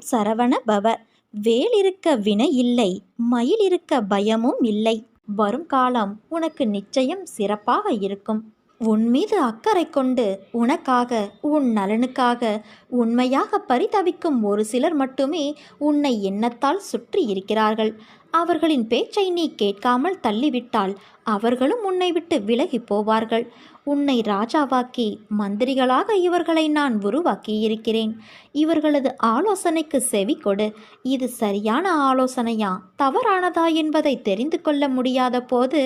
சரவண பவ. வேல் இருக்க வினை இல்லை, மயில் இருக்க பயமும் இல்லை. வரும் காலம் உனக்கு நிச்சயம் சிறப்பாக இருக்கும். உன் மீது அக்கறை கொண்டு உனக்காக, உன் நலனுக்காக உண்மையாக பரிதவிக்கும் ஒரு சிலர் மட்டுமே உன்னை எண்ணத்தால் சுற்றி இருக்கிறார்கள். அவர்களின் பேச்சை நீ கேட்காமல் தள்ளிவிட்டால் அவர்களும் உன்னை விட்டு விலகி போவார்கள். உன்னை ராஜாவாக்கி மந்திரிகளாக இவர்களை நான் உருவாக்கியிருக்கிறேன். இவர்களது ஆலோசனைக்கு செவி கொடு. இது சரியான ஆலோசனையா தவறானதா என்பதை தெரிந்து கொள்ள முடியாத போது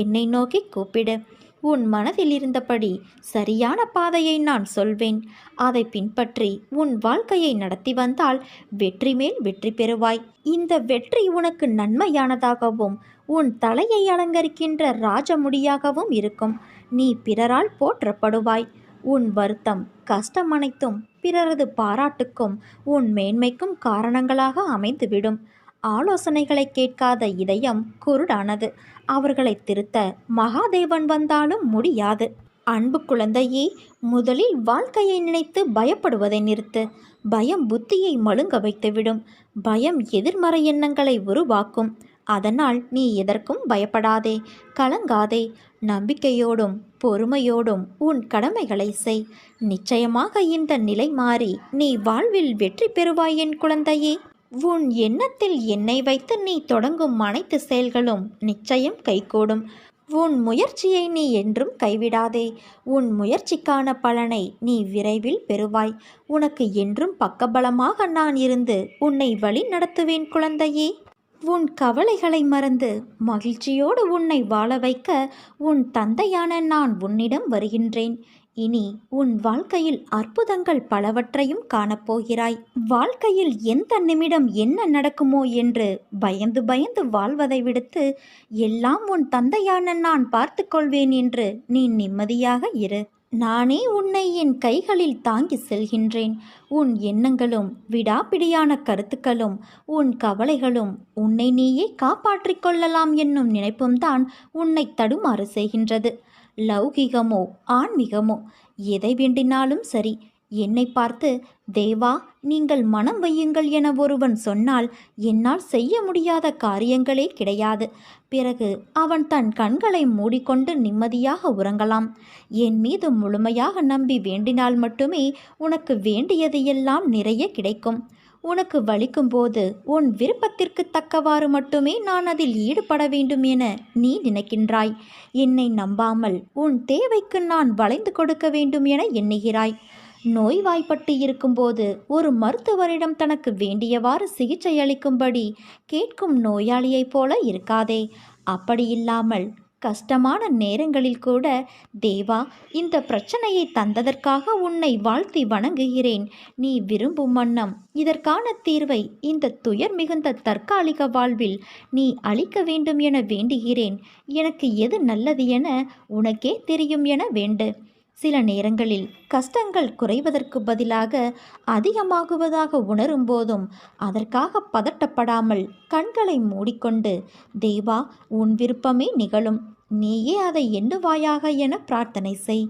என்னை நோக்கி கூப்பிடு. உன் மனதில் இருந்தபடி சரியான பாதையை நான் சொல்வேன். அதை பின்பற்றி உன் வாழ்க்கையை நடத்தி வந்தால் வெற்றி மேல் வெற்றி பெறுவாய். இந்த வெற்றி உனக்கு நன்மையானதாகவும் உன் தலையை அலங்கரிக்கின்ற ராஜமுடியாகவும் இருக்கும். நீ பிறரால் போற்றப்படுவாய். உன் வருத்தம், கஷ்டம் அனைத்தும் பிறரது பாராட்டுக்கும் உன் மேன்மைக்கும் காரணங்களாக அமைந்துவிடும். ஆலோசனைகளை கேட்காத இதயம் குருடானது. அவர்களை திருத்த மகாதேவன் வந்தாலும் முடியாது. அன்பு குழந்தையே, முதலில் வாழ்க்கையை நினைத்து பயப்படுவதை நிறுத்து. பயம் புத்தியை மழுங்க வைத்துவிடும். பயம் எதிர்மறை எண்ணங்களை உருவாக்கும். அதனால் நீ எதற்கும் பயப்படாதே, கலங்காதே. நம்பிக்கையோடும் பொறுமையோடும் உன் கடமைகளை செய். நிச்சயமாக இந்த நிலை மாறி நீ வாழ்வில் வெற்றி பெறுவாய் என் குழந்தையே. உன் எண்ணத்தில் என்னை வைத்து நீ தொடங்கும் அனைத்து செயல்களும் நிச்சயம் கைகூடும். உன் முயற்சியை நீ என்றும் கைவிடாதே. உன் முயற்சிக்கான பலனை நீ விரைவில் பெறுவாய். உனக்கு என்றும் பக்கபலமாக நான் இருந்து உன்னை வழி நடத்துவேன் குழந்தையே. உன் கவலைகளை மறந்து மகிழ்ச்சியோடு உன்னை வாழ வைக்க உன் தந்தையான நான் உன்னிடம் வருகின்றேன். இனி உன் வாழ்க்கையில் அற்புதங்கள் பலவற்றையும் காணப்போகிறாய். வாழ்க்கையில் எந்த நிமிடம் என்ன நடக்குமோ என்று பயந்து பயந்து வாழ்வதை விடுத்து எல்லாம் உன் தந்தையான நான் பார்த்து கொள்வேன் என்று நீ நிம்மதியாக இரு. நானே உன்னை என் கைகளில் தாங்கி செல்கின்றேன். உன் எண்ணங்களும் விடாப்பிடியான கருத்துக்களும் உன் கவலைகளும் உன்னை நீயே காப்பாற்றிக் கொள்ளலாம் என்னும் நினைப்பும்தான் உன்னை தடுமாறு செய்கின்றது. லௌகிகமோ ஆன்மீகமோ எதை வேண்டினாலும் சரி, என்னை பார்த்து தேவா நீங்கள் மனம் வையுங்கள் என ஒருவன் சொன்னால் என்னால் செய்ய முடியாத காரியங்களே கிடையாது. பிறகு அவன் தன் கண்களை மூடிக்கொண்டு நிம்மதியாக உறங்கலாம். என் மீது முழுமையாக நம்பி வேண்டினால் மட்டுமே உனக்கு வேண்டியது எல்லாம் நிறைய கிடைக்கும். உனக்கு வலிக்கும்போது உன் விருப்பத்திற்கு தக்கவாறு மட்டுமே நான் அதில் ஈடுபட வேண்டும் என நீ நினைக்கின்றாய். என்னை நம்பாமல் உன் தேவைக்கு நான் வளைந்து கொடுக்க வேண்டும் என எண்ணுகிறாய். நோய்வாய்ப்பட்டு இருக்கும்போது ஒரு மருத்துவரிடம் தனக்கு வேண்டியவாறு சிகிச்சை அளிக்கும்படி கேட்கும் நோயாளியைப் போல இருக்காதே. அப்படியில்லாமல் கஷ்டமான நேரங்களில் கூட தேவா இந்த பிரச்சனையை தந்ததற்காக உன்னை வாழ்த்தி வணங்குகிறேன். நீ விரும்பும் வண்ணம் இதற்கான தீர்வை இந்த துயர் மிகுந்த தற்காலிக வாழ்வில் நீ அளிக்க வேண்டும் என வேண்டுகிறேன். எனக்கு எது நல்லது என உனக்கே தெரியும் என வேண்டு. சில நேரங்களில் கஷ்டங்கள் குறைவதற்கு பதிலாக அதிகமாகுவதாக உணரும் போதும் அதற்காக பதட்டப்படாமல் கண்களை மூடிக்கொண்டு தேவா உன் விருப்பமே நிகழும், நீயே அதை எண்ணுவாயாக என பிரார்த்தனை செய்.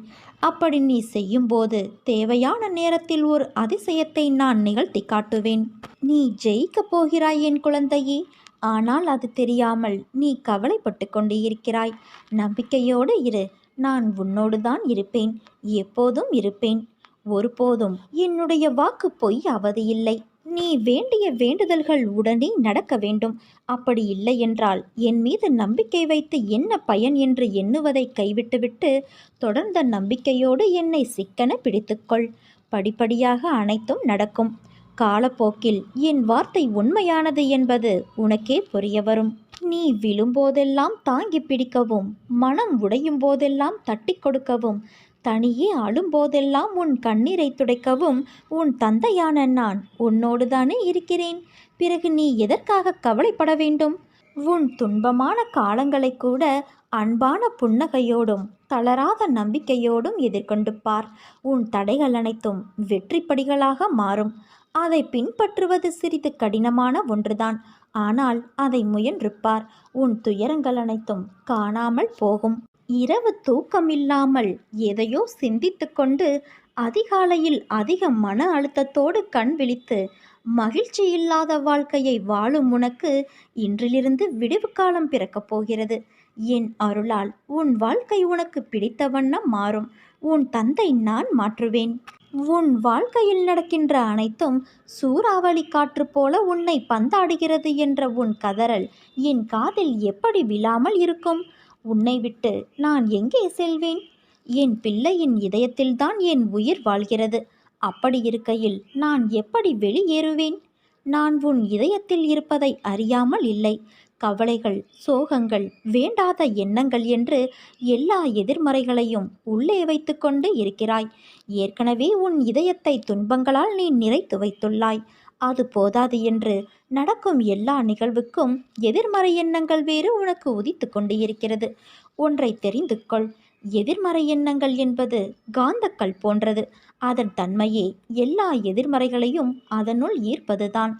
அப்படி நீ செய்யும்போது தேவையான நேரத்தில் ஒரு அதிசயத்தை நான் நிகழ்த்தி காட்டுவேன். நீ ஜெயிக்கப் போகிறாய் என் குழந்தையே. ஆனால் அது தெரியாமல் நீ கவலைப்பட்டு கொண்டு இருக்கிறாய். நம்பிக்கையோடு இரு. நான் உன்னோடுதான் இருப்பேன், எப்போதும் இருப்பேன். ஒருபோதும் என்னுடைய வாக்கு பொய் ஆவது இல்லை. நீ வேண்டிய வேண்டுதல்கள் உடனே நடக்க வேண்டும். அப்படி இல்லை என்றால் என் மீது நம்பிக்கை வைத்து என்ன பயன் என்று எண்ணுவதை கைவிட்டுவிட்டு தொடர்ந்த நம்பிக்கையோடு என்னை சிக்கன பிடித்துக்கொள். படிப்படியாக அனைத்தும் நடக்கும். காலப்போக்கில் என் வார்த்தை உண்மையானது என்பது உனக்கே புரிய வரும். நீ விழும்போதெல்லாம் தாங்கி பிடிக்கவும், மனம் உடையும் போதெல்லாம் தட்டி கொடுக்கவும், தனியே அழும்போதெல்லாம் உன் கண்ணீரை துடைக்கவும் உன் தந்தையான நான் உன்னோடுதானே இருக்கிறேன். பிறகு நீ எதற்காக கவலைப்பட வேண்டும்? உன் துன்பமான காலங்களை கூட அன்பான புன்னகையோடும் தளராத நம்பிக்கையோடும் எதிர்கொண்டு பார். உன் தடைகள் அனைத்தும் வெற்றிப்படிகளாக மாறும். அதை பின்பற்றுவது சிறிது கடினமான ஒன்றுதான். ஆனால் அதை முயன்று பார். உன் துயரங்கள் அனைத்தும் காணாமல் போகும். இரவு தூக்கம் இல்லாமல் எதையோ சிந்தித்து கொண்டு அதிகாலையில் அதிக மன அழுத்தத்தோடு கண் விழித்து மகிழ்ச்சி இல்லாத வாழ்க்கையை வாழும் உனக்கு இன்றிலிருந்து விடிவு காலம் பிறக்கப் போகிறது. என் அருளால் உன் வாழ்க்கை உனக்கு பிடித்த வண்ணம் மாறும். உன் தந்தை நான் மாற்றுவேன். உன் வாழ்க்கையில் நடக்கின்ற அனைத்தும் சூறாவளி காற்று போல உன்னை பந்தாடுகிறது என்ற உன் கதறல் என் காதில் எப்படி விழாமல் இருக்கும்? உன்னை விட்டு நான் எங்கே செல்வேன்? என் பிள்ளையின் இதயத்தில்தான் என் உயிர் வாழ்கிறது. அப்படி இருக்கையில் நான் எப்படி வெளியேறுவேன்? நான் உன் இதயத்தில் இருப்பதை அறியாமல் இல்லை. கவலைகள், சோகங்கள், வேண்டாத எண்ணங்கள் என்று எல்லா எதிர்மறைகளையும் உள்ளே வைத்துக்கொண்டு இருக்கிறாய். ஏற்கனவே உன் இதயத்தை துன்பங்களால் நீ நிறைத்து வைத்துள்ளாய். அது போதாது என்று நடக்கும் எல்லா நிகழ்வுக்கும் எதிர்மறை எண்ணங்கள் வேறு உனக்கு உதித்து கொண்டு இருக்கிறது. ஒன்றை தெரிந்து கொள். எதிர்மறை எண்ணங்கள் என்பது காந்தக்கல் போன்றது. அதன் தன்மையே எல்லா எதிர்மறைகளையும் அதனுள் ஈர்ப்பதுதான்.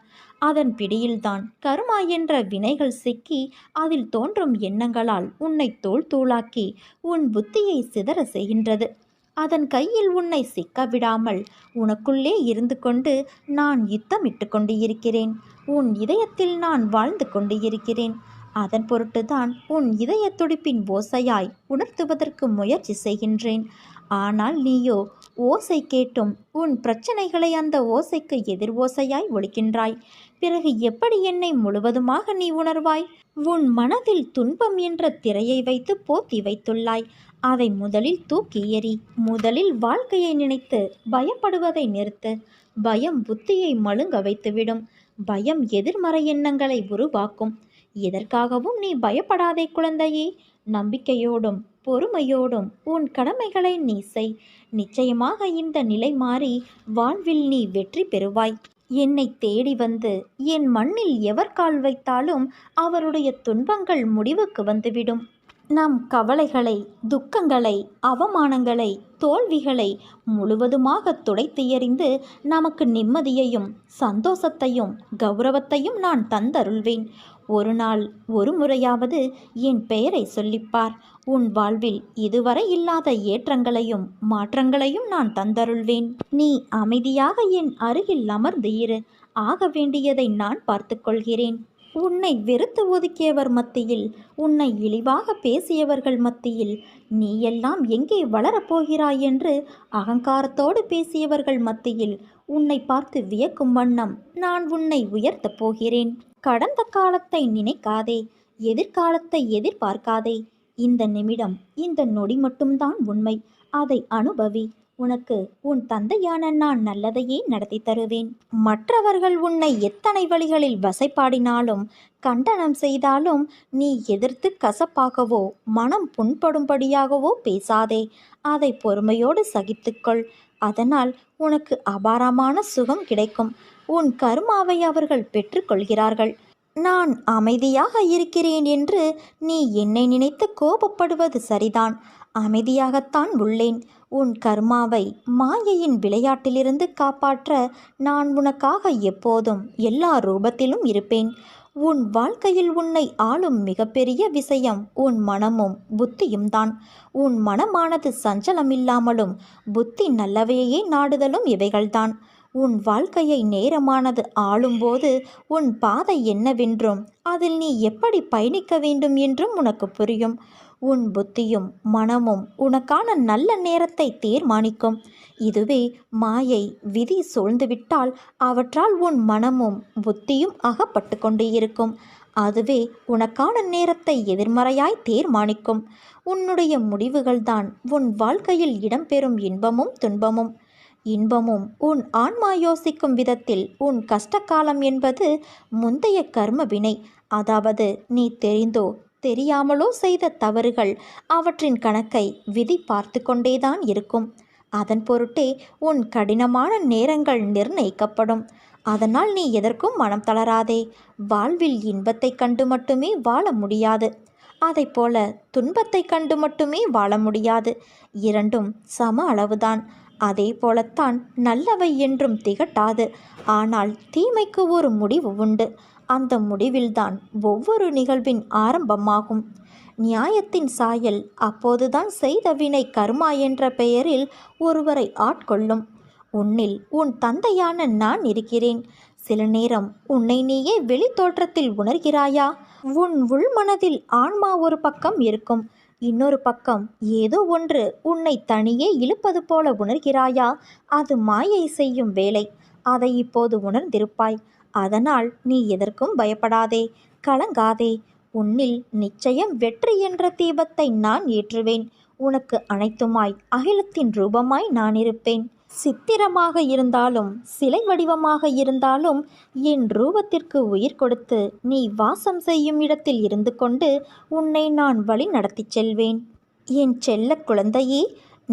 அதன் பிடியில்தான் கர்மா என்ற வினைகள் சிக்கி அதில் தோன்றும் எண்ணங்களால் உன்னை தோல் தூளாக்கி உன் புத்தியை சிதற செய்கின்றது. அதன் கையில் உன்னை சிக்க விடாமல் உனக்குள்ளே இருந்து கொண்டு நான் யுத்தமிட்டு கொண்டு இருக்கிறேன். உன் இதயத்தில் நான் வாழ்ந்து கொண்டு இருக்கிறேன். அதன் பொருட்டுதான் உன் இதய துடிப்பின் ஓசையாய் உணர்த்துவதற்கு முயற்சி செய்கின்றேன். ஆனால் நீயோ ஓசை கேட்டும் உன் பிரச்சனைகளை அந்த ஓசைக்கு எதிர் ஓசையாய் ஒலிக்கின்றாய். பிறகு எப்படி என்னை முழுவதுமாக நீ உணர்வாய்? உன் மனதில் துன்பம் என்ற திரையை வைத்து போத்தி வைத்துள்ளாய். அதை முதலில் தூக்கி எறி. முதலில் வாழ்க்கையை நினைத்து பயப்படுவதை நிறுத்து. பயம் புத்தியை மழுங்க வைத்துவிடும். பயம் எதிர்மறை எண்ணங்களை உருவாக்கும். எதற்காகவும் நீ பயப்படாதே குழந்தையே. நம்பிக்கையோடும் பொறுமையோடும் உன் கடமைகளை நீ செய். நிச்சயமாக இந்த நிலை மாறி வாழ்வில் நீ வெற்றி பெறுவாய். என்னை தேடி வந்து என் மண்ணில் எவர் கால் வைத்தாலும் அவருடைய துன்பங்கள் முடிவுக்கு வந்துவிடும். நம் கவலைகளை, துக்கங்களை, அவமானங்களை, தோல்விகளை முழுவதுமாக துடைத்து எறிந்து நமக்கு நிம்மதியையும் சந்தோஷத்தையும் கௌரவத்தையும் நான் தந்தருள்வேன். ஒரு நாள் ஒரு முறையாவது என் பெயரை சொல்லிப்பார். உன் வாழ்வில் இதுவரை இல்லாத ஏற்றங்களையும் மாற்றங்களையும் நான் தந்தருள்வேன். நீ அமைதியாக என் அருகில் அமர்ந்து இரு. ஆக வேண்டியதை நான் பார்த்து கொள்கிறேன். உன்னை வெறுத்து ஒதுக்கியவர் மத்தியில், உன்னை இழிவாக பேசியவர்கள் மத்தியில், நீ எல்லாம் எங்கே வளரப்போகிறாய் என்று அகங்காரத்தோடு பேசியவர்கள் மத்தியில் உன்னை பார்த்து வியக்கும் வண்ணம் நான் உன்னை உயர்த்தப் போகிறேன். கடந்த காலத்தை நினைக்காதே. எதிர்காலத்தை எதிர்பார்க்காதே. இந்த நிமிடம், இந்த நொடி மட்டும்தான் உண்மை. அதை அனுபவி. உனக்கு உன் தந்தையான நான் நல்லதையே நடத்தி தருவேன். மற்றவர்கள் உன்னை எத்தனை வழிகளில் வசைப்பாடினாலும் கண்டனம் செய்தாலும் நீ எதிர்த்து கசப்பாகவோ மனம் புண்படும்படியாகவோ பேசாதே. அதை பொறுமையோடு சகித்துக்கொள். அதனால் உனக்கு அபாரமான சுகம் கிடைக்கும். உன் கர்மாவை அவர்கள் பெற்றுக்கொள்கிறார்கள். நான் அமைதியாக இருக்கிறேன் என்று நீ என்னை நினைத்து கோபப்படுவது சரிதான். அமைதியாகத்தான் உள்ளேன். உன் கர்மாவை மாயையின் விளையாட்டிலிருந்து காப்பாற்ற நான் உனக்காக எப்போதும் எல்லா ரூபத்திலும் இருப்பேன். உன் வாழ்க்கையில் உன்னை ஆளும் மிகப்பெரிய விஷயம் உன் மனமும் புத்தியும் தான். உன் மனமானது சஞ்சலமில்லாமலும் புத்தி நல்லவையே நாடுதலும் இவைகள்தான். உன் வாழ்க்கையை நேரமானது ஆளும்போது உன் பாதை என்னவென்றும் அதில் நீ எப்படி பயணிக்க வேண்டும் என்றும் உனக்கு புரியும். உன் புத்தியும் மனமும் உனக்கான நல்ல நேரத்தை தீர்மானிக்கும். இதுவே மாயை விதி சூழ்ந்துவிட்டால் அவற்றால் உன் மனமும் புத்தியும் அகப்பட்டு கொண்டு இருக்கும். அதுவே உனக்கான நேரத்தை எதிர்மறையாய் தீர்மானிக்கும். உன்னுடைய முடிவுகள்தான் உன் வாழ்க்கையில் இடம்பெறும் இன்பமும் துன்பமும். இன்பமும் உன் ஆன்மா யோசிக்கும் விதத்தில் உன் கஷ்டகாலம் என்பது முந்தைய கர்ம வினை. அதாவது நீ தெரிந்தோ தெரியாமலோ செய்த தவறுகள். அவற்றின் கணக்கை விதி பார்த்து கொண்டேதான் இருக்கும். அதன் பொருட்டே உன் கடினமான நேரங்கள் நிர்ணயிக்கப்படும். அதனால் நீ எதற்கும் மனம் தளராதே. வாழ்வில் இன்பத்தை கண்டு மட்டுமே வாழ முடியாது. அதைப்போல துன்பத்தை கண்டு மட்டுமே வாழ முடியாது. இரண்டும் சம அளவுதான். அதே போலத்தான் நல்லவை என்றும் திகட்டாது. ஆனால் தீமைக்கு ஒரு முடிவு உண்டு. அந்த முடிவில்தான் ஒவ்வொரு நிகழ்வின் ஆரம்பமாகும். நியாயத்தின் சாயல் அப்போதுதான் செய்த வினை கர்மா என்ற பெயரில் ஒருவரை ஆட்கொள்ளும். உன்னில் உன் தந்தையான நான் இருக்கிறேன். சில நேரம் உன்னை நீயே வெளி தோற்றத்தில் உணர்கிறாயா? உன் உள்மனதில் ஆன்மா ஒரு பக்கம் இருக்கும், இன்னொரு பக்கம் ஏதோ ஒன்று உன்னை தனியே இழுப்பது போல உணர்கிறாயா? அது மாயை செய்யும் வேலை. அதை இப்போது உணர்ந்திருப்பாய். அதனால் நீ எதற்கும் பயப்படாதே, கலங்காதே. உன்னில் நிச்சயம் வெற்றி என்ற தீபத்தை நான் ஏற்றுவேன். உனக்கு அனைத்துமாய் அகிலத்தின் ரூபமாய் நான் இருப்பேன். சித்திரமாக இருந்தாலும் சிலை வடிவமாக இருந்தாலும் என் ரூபத்திற்கு உயிர் கொடுத்து நீ வாசம் செய்யும் இடத்தில் இருந்து கொண்டு உன்னை நான் வழி நடத்தி செல்வேன். என் செல்ல குழந்தையே,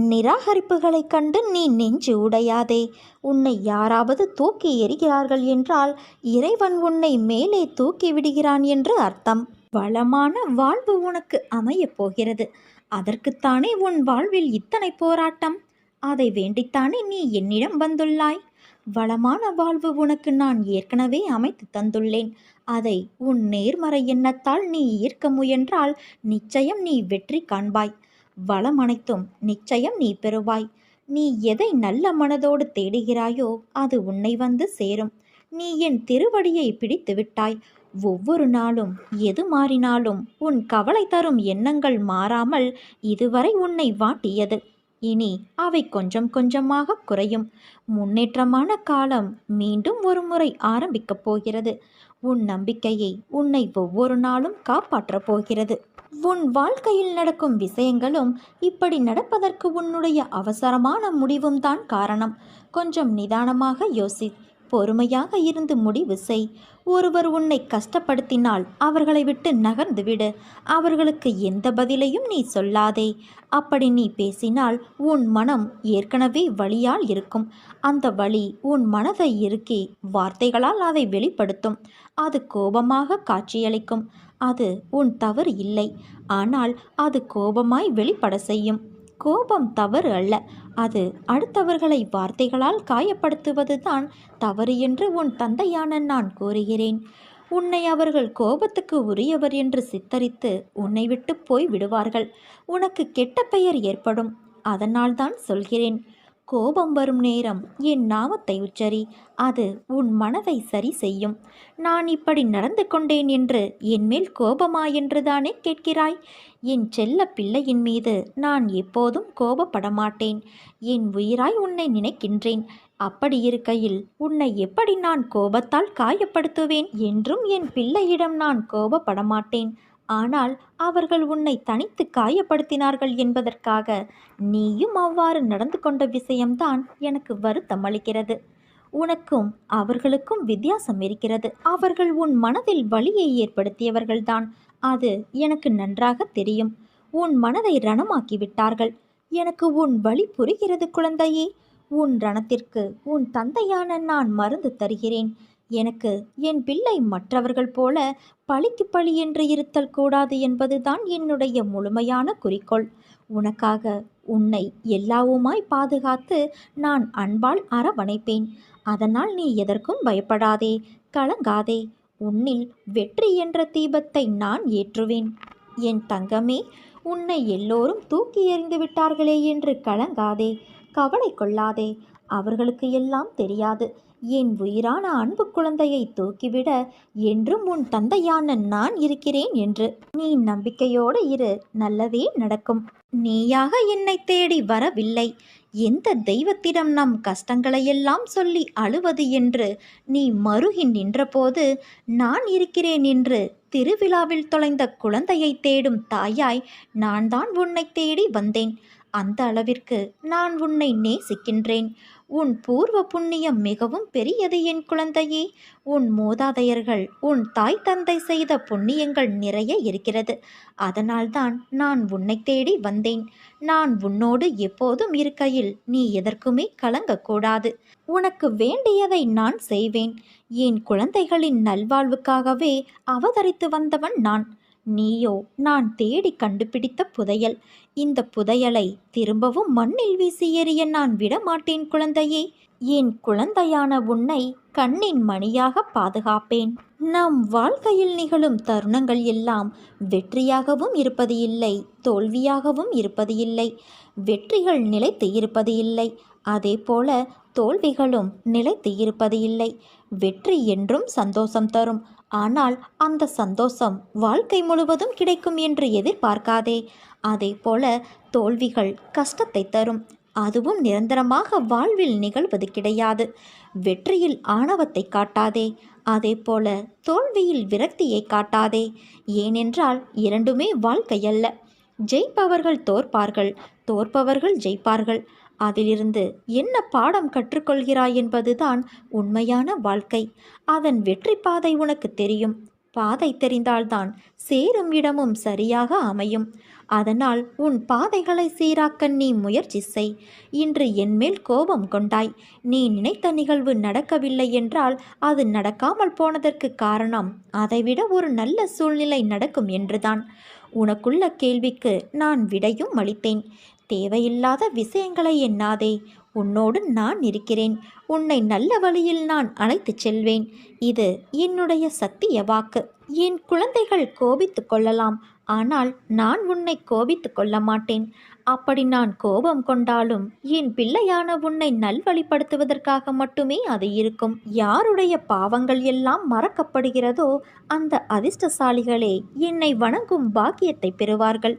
நிராகரிப்புகளைக் கண்டு நீ நெஞ்சு உடையாதே. உன்னை யாராவது தூக்கி எறிகிறார்கள் என்றால் இறைவன் உன்னை மேலே தூக்கி விடுகிறான் என்று அர்த்தம். வளமான வாழ்வு உனக்கு அமையப் போகிறது. அதற்குத்தானே உன் வாழ்வில் இத்தனை போராட்டம். அதை வேண்டித்தானே நீ என்னிடம் வந்துள்ளாய். வளமான வாழ்வு உனக்கு நான் ஏற்கனவே அமைத்து தந்துள்ளேன். அதை உன் நேர்மறை எண்ணத்தால் நீ ஈர்க்க முயன்றால் நிச்சயம் நீ வெற்றி காண்பாய். வளம் அனைத்தும் நிச்சயம் நீ பெறுவாய். நீ எதை நல்ல மனதோடு தேடுகிறாயோ அது உன்னை வந்து சேரும். நீ என் திருவடியை பிடித்து விட்டாய். ஒவ்வொரு நாளும் எது மாறினாலும் உன் கவலை தரும் எண்ணங்கள் மாறாமல் இதுவரை உன்னை வாட்டியது. இனி அவை கொஞ்சம் கொஞ்சமாக குறையும். முன்னேற்றமான காலம் மீண்டும் ஒரு முறை ஆரம்பிக்கப் போகிறது. உன் நம்பிக்கையை உன்னை ஒவ்வொரு நாளும் காப்பாற்றப் போகிறது. உன் வாழ்க்கையில் நடக்கும் விஷயங்களும் இப்படி நடப்பதற்கு உன்னுடைய அவசரமான முடிவும் தான் காரணம். கொஞ்சம் நிதானமாக யோசி, பொறுமையாக இருந்து முடிவு செய். ஒருவர் உன்னை கஷ்டப்படுத்தினால் அவர்களை விட்டு நகர்ந்து விடு. அவர்களுக்கு எந்த பதிலையும் நீ சொல்லாதே. அப்படி நீ பேசினால் உன் மனம் ஏற்கனவே வலியால் இருக்கும். அந்த வலி உன் மனதை இறுக்கி வார்த்தைகளால் அதை வெளிப்படுத்தும். அது கோபமாக காட்சியளிக்கும். அது உன் தவறு இல்லை, ஆனால் அது கோபமாய் வெளிப்பட செய்யும். கோபம் தவறு அல்ல, அது அடுத்தவர்களை வார்த்தைகளால் காயப்படுத்துவதுதான் தவறு என்று உன் தந்தையான நான் கூறுகிறேன். உன்னை அவர்கள் கோபத்துக்கு உரியவர் என்று சித்தரித்து உன்னை விட்டு போய் விடுவார்கள். உனக்கு கெட்ட பெயர் ஏற்படும். அதனால்தான் சொல்கிறேன், கோபம் வரும் நேரம் என் நாமத்தை உச்சரி. அது உன் மனதை சரி செய்யும். நான் இப்படி நடந்து கொண்டேன் என்று என்மேல் கோபமா என்றுதானே கேட்கிறாய்? என் செல்ல பிள்ளையின் மீது நான் எப்போதும் கோபப்பட மாட்டேன். என் உயிராய் உன்னை நினைக்கின்றேன். அப்படி இருக்கையில் உன்னை எப்படி நான் கோபத்தால் காயப்படுத்துவேன்? என்றும் என் பிள்ளையிடம் நான் கோபப்பட மாட்டேன். ஆனால் அவர்கள் உன்னை தனித்து காயப்படுத்தினார்கள் என்பதற்காக நீயும் அவ்வாறு நடந்து கொண்ட விஷயம்தான் எனக்கு வருத்தம் அளிக்கிறது. உனக்கும் அவர்களுக்கும் வித்தியாசம் இருக்கிறது. அவர்கள் உன் மனதில் வலியை ஏற்படுத்தியவர்கள்தான். அது எனக்கு நன்றாக தெரியும். உன் மனதை ரணமாக்கி விட்டார்கள். எனக்கு உன் வலி புரிகிறது குழந்தையே. உன் ரணத்திற்கு உன் தந்தையான நான் மருந்து தருகிறேன். எனக்கு என் பிள்ளை மற்றவர்கள் போல பழிக்கு பழி என்று இருத்தல் கூடாது என்பதுதான் என்னுடைய முழுமையான குறிக்கோள். உனக்காக உன்னை எல்லாவுமாய் பாதுகாத்து நான் அன்பால் அரவணைப்பேன். அதனால் நீ எதற்கும் பயப்படாதே, கலங்காதே. உன்னில் வெற்றி என்ற தீபத்தை நான் ஏற்றுவேன். என் தங்கமே, உன்னை எல்லோரும் தூக்கி எறிந்து விட்டார்களே என்று கலங்காதே, கவலை கொள்ளாதே. அவர்களுக்கு எல்லாம் தெரியாது என் உயிரான அன்பு குழந்தையை தூக்கிவிட என்றும் உன் தந்தையான நான் இருக்கிறேன் என்று. நீ நம்பிக்கையோடு இரு, நல்லதே நடக்கும். நீயாக என்னை தேடி வரவில்லை. எந்த தெய்வத்திடம் நம் கஷ்டங்களையெல்லாம் சொல்லி அழுவது என்று நீ மருகி நின்றபோது நான் இருக்கிறேன் என்று திருவிழாவில் தொலைந்த குழந்தையை தேடும் தாயாய் நான் தான் உன்னை தேடி வந்தேன். அந்த அளவிற்கு நான் உன்னை நேசிக்கின்றேன். உன் பூர்வ புண்ணியம் மிகவும் பெரியது என் குழந்தையே. உன் மூதாதையர்கள் உன் தாய் தந்தை செய்த புண்ணியங்கள் நிறைய இருக்கிறது. அதனால்தான் நான் உன்னை தேடி வந்தேன். நான் உன்னோடு எப்போதும் இருக்கையில் நீ எதற்குமே கலங்கக்கூடாது. உனக்கு வேண்டியதை நான் செய்வேன். என் குழந்தைகளின் நல்வாழ்வுக்காகவே அவதரித்து வந்தவன் நான். நீயோ நான் தேடி கண்டுபிடித்த புதையல். இந்த புதையலை திரும்பவும் மண்ணில் வீசி எறிய நான் விடமாட்டேன் குழந்தையே. என் குழந்தையான உன்னை கண்ணின் மணியாக பாதுகாப்பேன். நம் வாழ்க்கையில் நிகழும் தருணங்கள் எல்லாம் வெற்றியாகவும் இருப்பது இல்லை, தோல்வியாகவும் இருப்பது இல்லை. வெற்றிகள் நிலைத்து இருப்பது இல்லை, அதேபோல தோல்விகளும் நிலைத்து இருப்பது இல்லை. வெற்றி என்றும் சந்தோஷம் தரும். ஆனால் அந்த சந்தோஷம் வாழ்க்கை முழுவதும் கிடைக்கும் என்று எதிர்பார்க்காதே. அதேபோல தோல்விகள் கஷ்டத்தை தரும். அதுவும் நிரந்தரமாக வாழ்வில் நிகழ்வது கிடையாது. வெற்றியில் ஆணவத்தை காட்டாதே. அதேபோல தோல்வியில் விரக்தியை காட்டாதே. ஏனென்றால் இரண்டுமே வாழ்க்கையல்ல. ஜெயிப்பவர்கள் தோற்பார்கள், தோற்பவர்கள் ஜெயிப்பார்கள். அதிலிருந்து என்ன பாடம் கற்றுக்கொள்கிறாய் என்பதுதான் உண்மையான வாழ்க்கை. அதன் வெற்றி பாதை உனக்கு தெரியும். பாதை தெரிந்தால்தான் சேரும் இடமும் சரியாக அமையும். அதனால் உன் பாதைகளை சீராக்க நீ முயற்சி செய். இன்று என்மேல் கோபம் கொண்டாய். நீ நினைத்த நிகழ்வு நடக்கவில்லை என்றால் அது நடக்காமல் போனதற்கு காரணம் அதைவிட ஒரு நல்ல சூழ்நிலை நடக்கும் என்றுதான். உனக்குள்ள கேள்விக்கு நான் விடையும் அளித்தேன். தேவையில்லாத விஷயங்களை எண்ணாதே. உன்னோடு நான் இருக்கிறேன். உன்னை நல்ல வழியில் நான் அழைத்துச் செல்வேன். இது என்னுடைய சத்திய வாக்கு. என் குழந்தைகள் கோபித்து கொள்ளலாம், ஆனால் நான் உன்னை கோபித்து கொள்ள மாட்டேன். அப்படி நான் கோபம் கொண்டாலும் என் பிள்ளையான உன்னை நல்வழிப்படுத்துவதற்காக மட்டுமே அது இருக்கும். யாருடைய பாவங்கள் எல்லாம் மறக்கப்படுகிறதோ அந்த அதிர்ஷ்டசாலிகளே என்னை வணங்கும் பாக்கியத்தை பெறுவார்கள்.